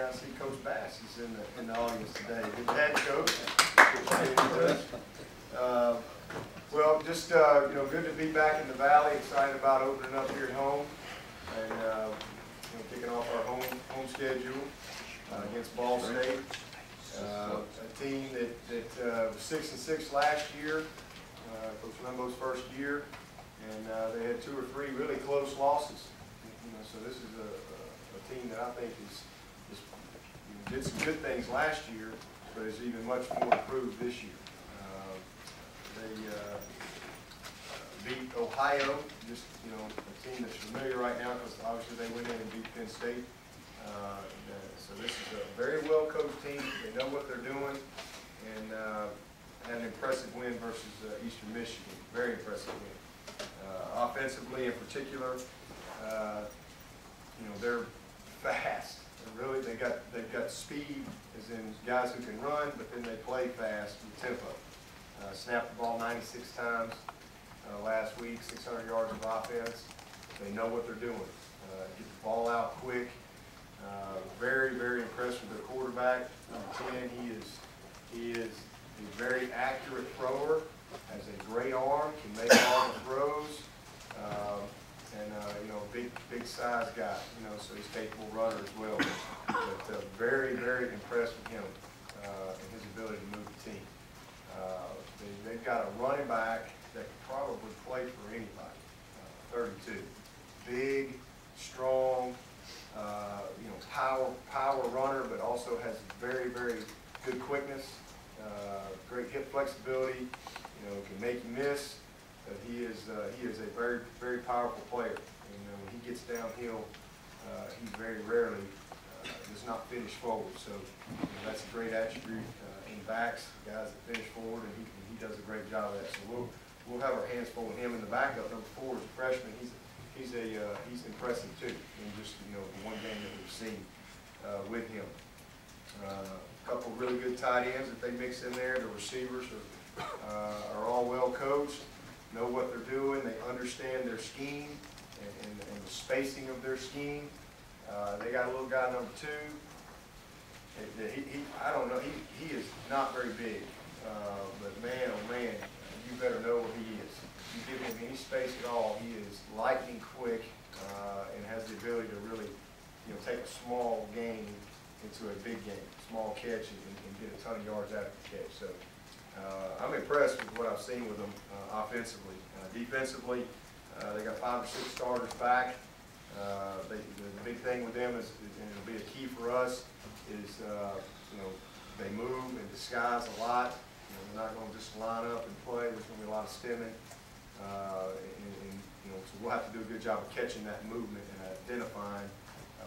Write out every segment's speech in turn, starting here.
I see Coach Bass is in the audience today. Good head coach. Well, just good to be back in the Valley. Excited about opening up here at home and kicking off our home schedule against Ball State. A team that was 6-6 last year, Coach Limbo's first year, and they had 2 or 3 really close losses. So this is a team that I think did some good things last year, but is even much more improved this year. They beat Ohio, just a team that's familiar right now because obviously they went in and beat Penn State. So this is a very well coached team. They know what they're doing, and had an impressive win versus Eastern Michigan. Very impressive win. Offensively, in particular, they're fast. They've got speed, as in guys who can run, but then they play fast with tempo. Snapped the ball 96 times last week, 600 yards of offense. They know what they're doing. Get the ball out quick. Very, very impressed with their quarterback, number 10. He is a very accurate thrower, has a great arm, can make all the throws, and big size guy. So he's a capable runner as well. But very, very impressed with him and his ability to move the team. They've got a running back that could probably play for anybody. 32, big, strong. Power runner, but also has very, very good quickness, great hip flexibility. Can make you miss. But he is a very, very powerful player. And when he gets downhill, he very rarely does not finish forward. So that's a great attribute in backs, guys that finish forward, and he does a great job of that. So we'll have our hands full with him in the backup. Number 4 is a freshman. He's impressive too in just the one game that we've seen with him. A couple really good tight ends that they mix in there. The receivers are all well coached, know what they're doing. They understand their scheme and the spacing of their scheme. They got a little guy, number 2. I don't know. He is not very big, but man, oh man, you better know what he is. You give him any space at all, he is lightning quick and has the ability to really, take a small game into a big game, small catch, and get a ton of yards after the catch. So I'm impressed with what I've seen with them offensively. Defensively, they got 5 or 6 starters back. The big thing with them is, and it'll be a key for us, is they move and disguise a lot. They're not going to just line up and play. There's going to be a lot of stemming. So we'll have to do a good job of catching that movement and identifying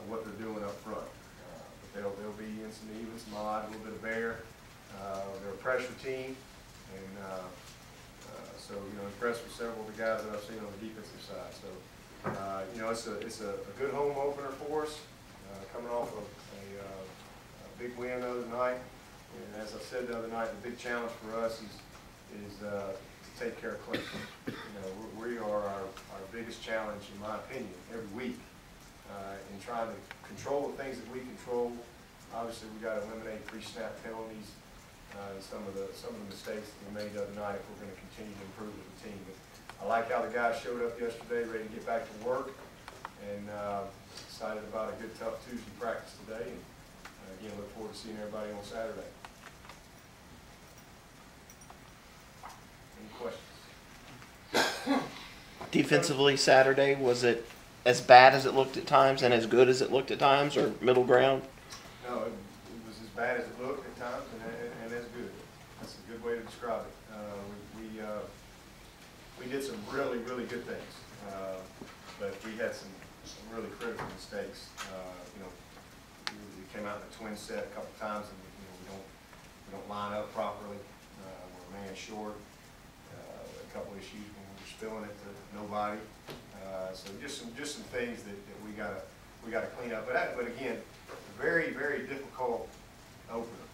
what they're doing up front. But they'll be in some even, some odd, a little bit of air. They're a pressure team, and so impressed with several of the guys that I've seen on the defensive side. So it's a good home opener for us, coming off of a big win the other night. And as I said the other night, the big challenge for us is to take care of Clemson. We are our biggest challenge, in my opinion, every week in trying to control the things that we control. Obviously, we got to eliminate pre-snap penalties and some of the mistakes that we made the other night if we're going to continue to improve as a team. But I like how the guys showed up yesterday, ready to get back to work, and excited about a good, tough Tuesday practice today. And again, look forward to seeing everybody on Saturday. Any questions? Defensively Saturday, was it as bad as it looked at times and as good as it looked at times, or middle ground? No, it was as bad as it looked at times and as good. That's a good way to describe it. We did some really, really good things, but we had some really critical mistakes. We came out in a twin set a couple times, and we don't line up properly. We're a man short. A couple issues when we were spilling it to nobody. So just some things that we gotta clean up. But again, a very, very difficult opener,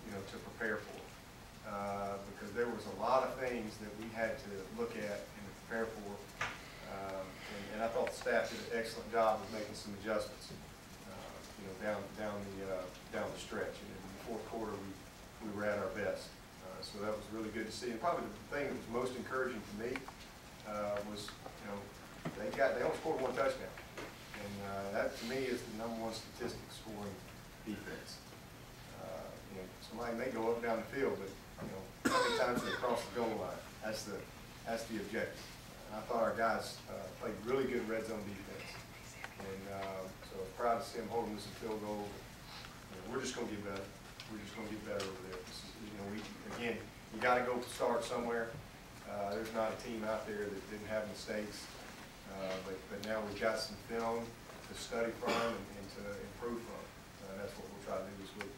to prepare for. Because there was a lot of things that we had to look at and prepare for. And I thought the staff did an excellent job of making some adjustments. down the stretch. And in the fourth quarter, we were at our best. So that was really good to see. And probably the thing that was most encouraging to me was, they only scored one touchdown. And that, to me, is the #1 statistic, scoring defense. Somebody may go up and down the field, but, how many times they cross the goal line? That's the objective. And I thought our guys played really good red zone defense. And so I was proud to see them holding us in field goal. We're just going to get better. We're just going to get better over there. This is, again, you got to go start somewhere. There's not a team out there that didn't have mistakes. But now we've got some film to study from and to improve from. That's what we'll try to do this week.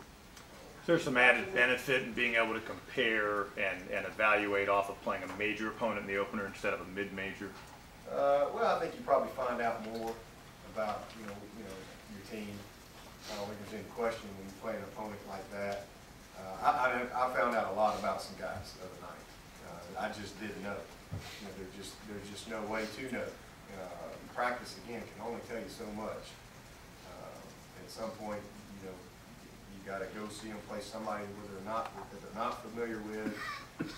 There's some added benefit in being able to compare and evaluate off of playing a major opponent in the opener instead of a mid-major. Well, I think you probably find out more about your team. I don't think there's any question when you play an opponent like that. I found out a lot about some guys the other night. I just didn't know. There's just no way to know. Practice again can only tell you so much. At some point, you got to go see them play somebody that they're not familiar with,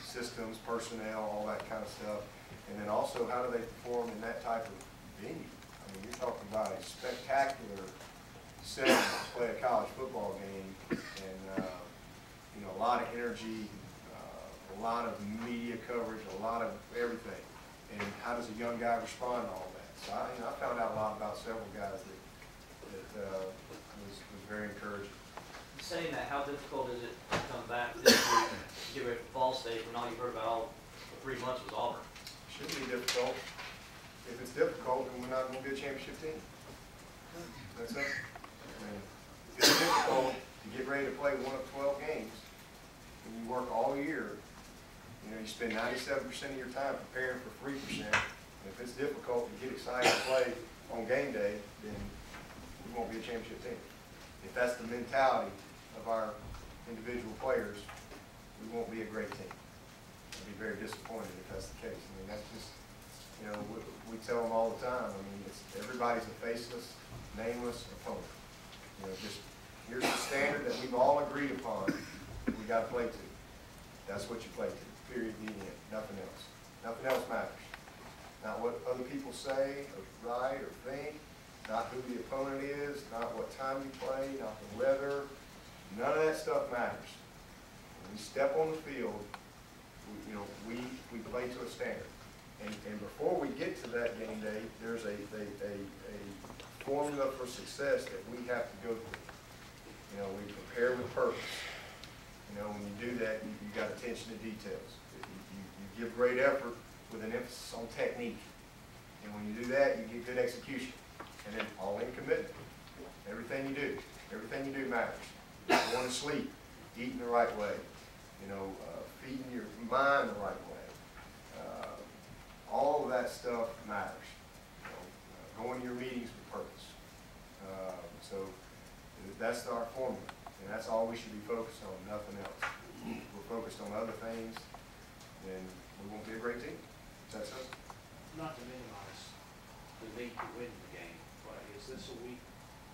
systems, personnel, all that kind of stuff, and then also how do they perform in that type of venue? I mean, you're talking about a spectacular setting to play a college football game, and a lot of energy, a lot of media coverage, a lot of everything. And how does a young guy respond to all that? So I found out a lot about several guys that was very encouraging. Saying that, how difficult is it to come back this week and get ready for Fall State when all you heard about all for 3 months was Auburn? Shouldn't be difficult. If it's difficult, then we're not going to be a championship team. That's it. I mean, if it's difficult to get ready to play 1 of 12 games, and you work all year, you spend 97% of your time preparing for 3%. And if it's difficult to get excited to play on game day, then we won't be a championship team. If that's the mentality of our individual players, we won't be a great team. I'd be very disappointed if that's the case. I mean, that's just, we tell them all the time. I mean, everybody's a faceless, nameless opponent. Just here's the standard that we've all agreed upon. We got to play to. That's what you play to. Period. The end. Nothing else. Nothing else matters. Not what other people say or write or think. Not who the opponent is. Not what time you play. Not the weather. None of that stuff matters. When we step on the field, we play to a standard. And before we get to that game day, there's a formula for success that we have to go through. We prepare with purpose. When you do that, you got attention to details. You give great effort with an emphasis on technique. And when you do that, you get good execution. And then all in commitment. Everything you do matters. Going to sleep, eating the right way, feeding your mind the right way. All of that stuff matters. Going to your meetings with purpose. So that's our formula. And that's all we should be focused on, nothing else. We're focused on other things, then we won't be a great team. Is that so? Not to minimize the need to win the game, but is this a week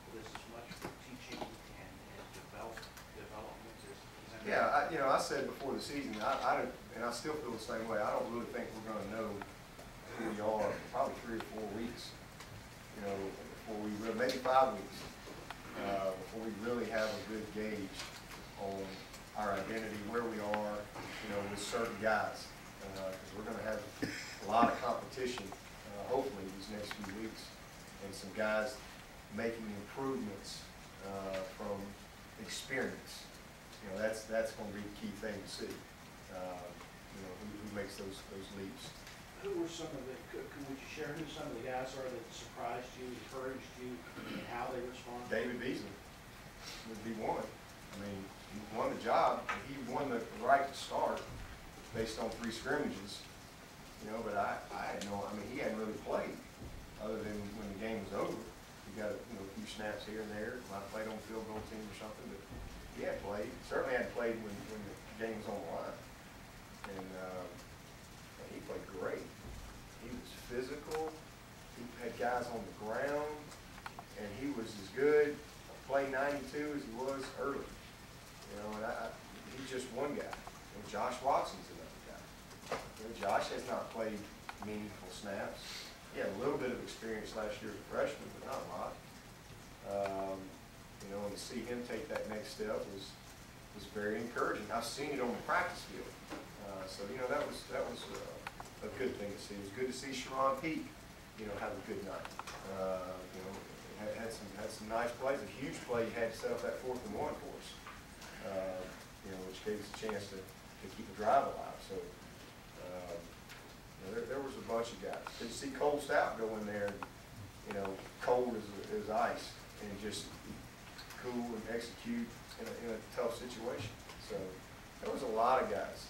where this is much for teaching and development? Yeah, I said before the season, and I still feel the same way. I don't really think we're going to know who we are probably 3 or 4 weeks, before maybe 5 weeks. Before we really have a good gauge on our identity, where we are, with certain guys. Because we're going to have a lot of competition, hopefully, these next few weeks, and some guys making improvements from experience. That's going to be the key thing to see. Who makes those leaps. Who were some of the? Would you share who some of the guys are that surprised you, encouraged you, and how they responded? David Beasley would be one. I mean, he won the job. He won the right to start based on 3 scrimmages. But I had he hadn't really played other than when the game was over. He got a few snaps here and there. Might have played on the field goal team or something, but he had played. Certainly had played when the game was on the line. And he played great. He was physical. He had guys on the ground, and he was as good play 92 as he was early. You know, and he's just one guy. And Josh Watson's another guy. You know, Josh has not played meaningful snaps. He had a little bit of experience last year as a freshman, but not a lot. You know, and to see him take that next step was very encouraging. I've seen it on the practice field. So, you know, that was a good thing to see. It was good to see Sharon Peake, you know, have a good night. You know, had some nice plays. A huge play he had set up that 4th and 1 for us. You know, which gave us a chance to keep the drive alive. So, you know, there was a bunch of guys. Did you see Cole Stout go in there, and, you know, cold as ice, and just cool and execute in a tough situation. So there was a lot of guys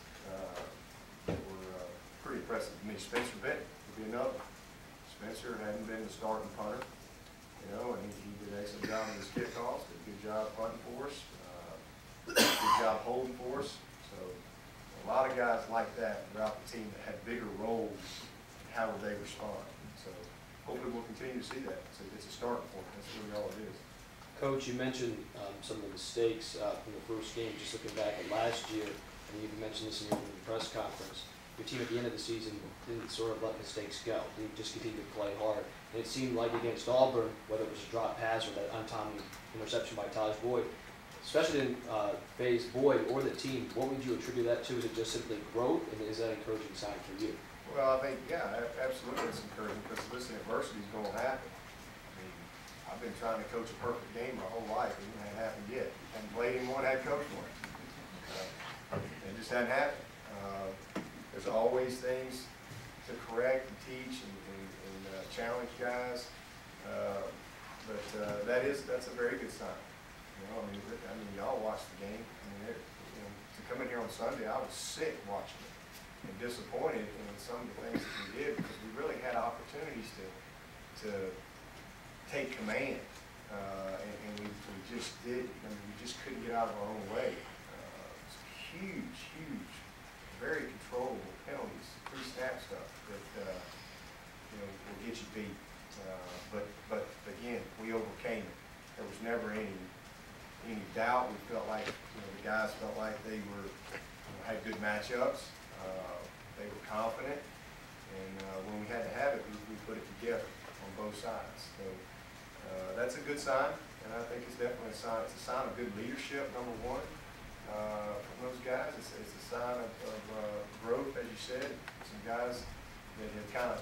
that were pretty impressive to me. Spencer Bennett would be another. Spencer hadn't been the starting punter, you know, and he did an excellent job on his kickoffs, did a good job punting for us, good job holding for us. So a lot of guys like that throughout the team that had bigger roles. How would they respond? So hopefully we'll continue to see that. It's a starting point. That's really all it is. Coach, you mentioned some of the mistakes from the first game, just looking back at last year, and you even mentioned this in your press conference. Your team at the end of the season didn't sort of let mistakes go. They just continued to play hard. And it seemed like against Auburn, whether it was a drop pass or that untimely interception by Taj Boyd, especially in Faye's Boyd or the team, what would you attribute that to? Is it just simply growth, and is that an encouraging sign for you? Well, I think, yeah, absolutely it's encouraging because, listen, adversity is going to happen. I've been trying to coach a perfect game my whole life, and it hasn't happened yet. I haven't played anyone, I hadn't coached one. It just hadn't happened. There's always things to correct and teach and challenge guys, but that's a very good sign. You know, I mean, y'all watched the game. I mean, you know, to come in here on Sunday, I was sick watching it and disappointed in some of the things that we did because we really had opportunities to take command, and we just did. I mean, we just couldn't get out of our own way. It's huge, very controllable penalties, pre-snap stuff that you know will get you beat. But again, we overcame it. There was never any doubt. We felt like the guys felt like they had good matchups. They were confident, and when we had to have it, we put it together on both sides. So. That's a good sign, and I think it's definitely a sign. It's a sign of good leadership, number one, from those guys. It's a sign of growth, as you said. Some guys that have kind of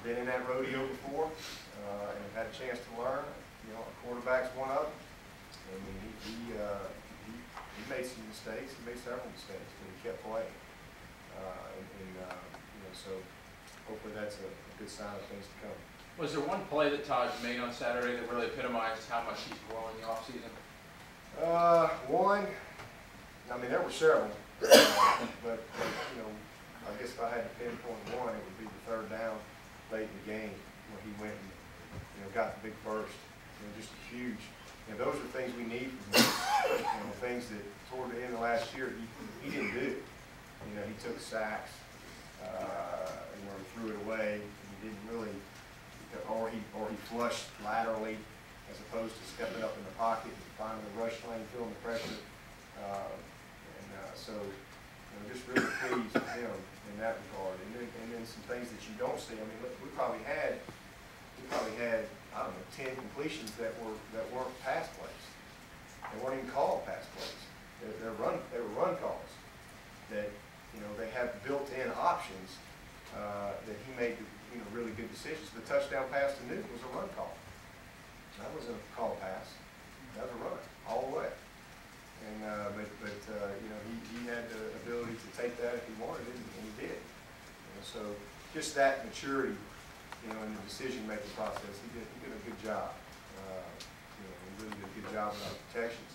been in that rodeo before and have had a chance to learn. You know, our quarterback's one of them. I mean, he made some mistakes. He made several mistakes, but he kept playing. You know, so hopefully that's a good sign of things to come. Was there one play that Taj made on Saturday that really epitomized how much he's growing in the offseason? One, I mean, there were several, but you know, I guess if I had to pinpoint one, it would be the 3rd down late in the game where he went and got the big burst. You know, just huge. You know, those are things we need from him. You know, things that toward the end of last year he didn't do. You know, he took sacks. You know, he threw it away. He didn't really. Or he flushed laterally as opposed to stepping up in the pocket and finding the rush lane, feeling the pressure. So, you know, just really pleased with him in that regard. And then some things that you don't see. I mean, look, we probably had I don't know 10 completions that weren't pass plays. They weren't even called pass plays. They were run calls that they have built-in options that he made. Really good decisions. The touchdown pass to Newton was a run call. That wasn't a call pass. That was a run all the way. And but he had the ability to take that if he wanted it, and he did. So just that maturity, in the decision-making process, he did a good job. He really did a good job with our protections,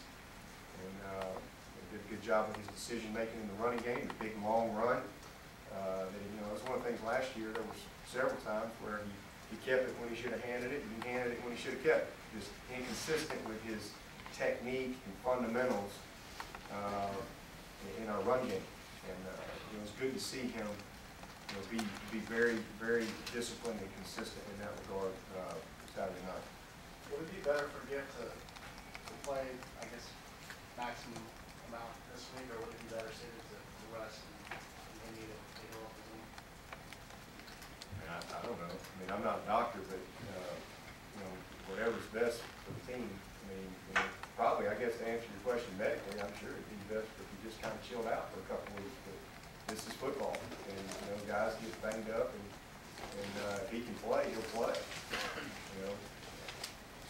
and he did a good job with his decision-making in the running game. The big long run. That was one of the things last year. There was several times where he kept it when he should have handed it, and he handed it when he should have kept it. Just inconsistent with his technique and fundamentals in our run game. And it was good to see him be very, very disciplined and consistent in that regard Saturday night. Would it be better for him to play, I guess, maximum amount this week, or would it be better suited to rest and continue to take off his own? I don't know. I mean, I'm not a doctor, but, you know, whatever's best for the team. I mean, you know, probably, I guess, to answer your question medically, I'm sure it'd be best if you just kind of chilled out for a couple of weeks. But this is football, and, you know, guys get banged up, and if he can play, he'll play. You know,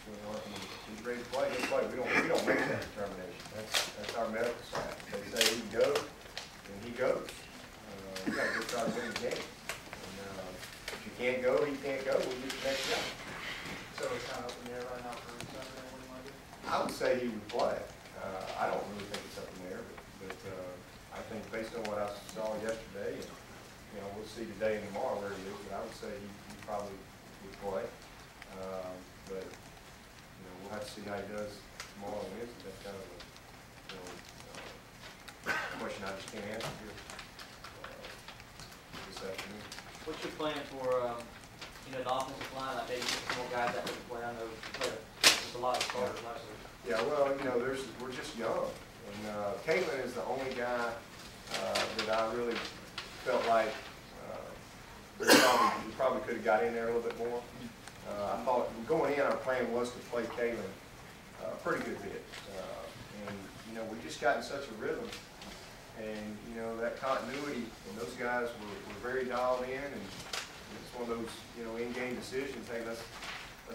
so, if he's ready to play, he'll play. We don't make that determination. That's our medical staff. They say he can go, then he goes. We got to go try to win the game. And if you can't go, he can't go. We'll get the next guy. So it's kind of up in the air right now for Sunday, what do you want to do? I would say he would play. I don't really think it's up in there, but I think based on what I saw yesterday, and you know, we'll see today and tomorrow where he is, but I would say he probably would play. But you know, we'll have to see how he does tomorrow and Wednesday. That's kind of a question I just can't answer here this afternoon. What's your plan for, you know, the offensive line? Like maybe some more guys that can play. I know you played with a lot of starters last week. Yeah, well, you know, we're just young, and Caitlin is the only guy that I really felt like we probably could have got in there a little bit more. I thought going in, our plan was to play Caitlin a pretty good bit, and you know, we just got in such a rhythm, and you know, that continuity, and those guys were very dialed in, and it's one of those, you know, in-game decisions. Hey, let's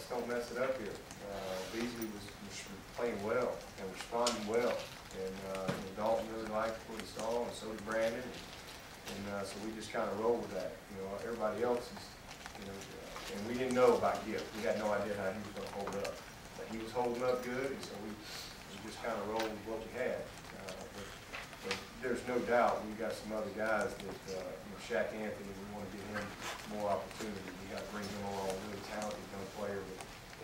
don't mess it up here. Beasley was playing well and responding well, and Dalton really liked what he saw, and so did Brandon, and so we just kind of rolled with that. You know, everybody else is, you know, and we didn't know about Gift. We had no idea how he was going to hold up, but he was holding up good, and so we just kind of rolled with what we had. But there's no doubt we've got some other guys that, you know, Shaq Anthony, we want to give him more opportunity. We got to bring him along, really talented young player that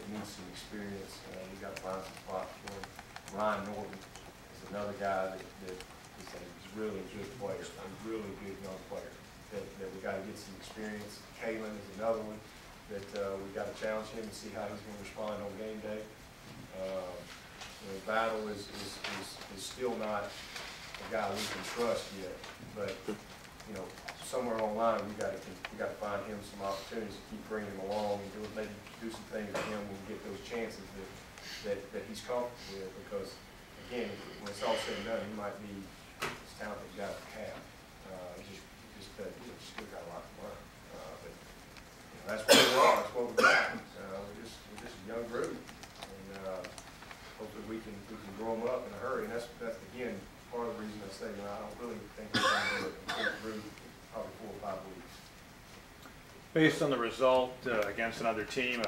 needs some experience. We got to find some spots for him. Ryan Norton is another guy that is a really good player, a really good young player that we got to get some experience. Kalen is another one that we got to challenge him and see how he's going to respond on game day. You know, Battle is still not a guy we can trust yet, but you know, somewhere along the line we got to find him some opportunities to keep bringing him along and maybe do some things with him when we get those chances that he's comfortable with. Because again, when it's all said and done, he might be as talented as guys we have. Just still got a lot to learn. But you know, that's what we are. That's what we've got. We're just a young group, and hopefully we can grow them up in a hurry. And that's again part of the reason I say, you know, I don't really think we're going to do it through probably 4 or 5 weeks. Based on the result against another team,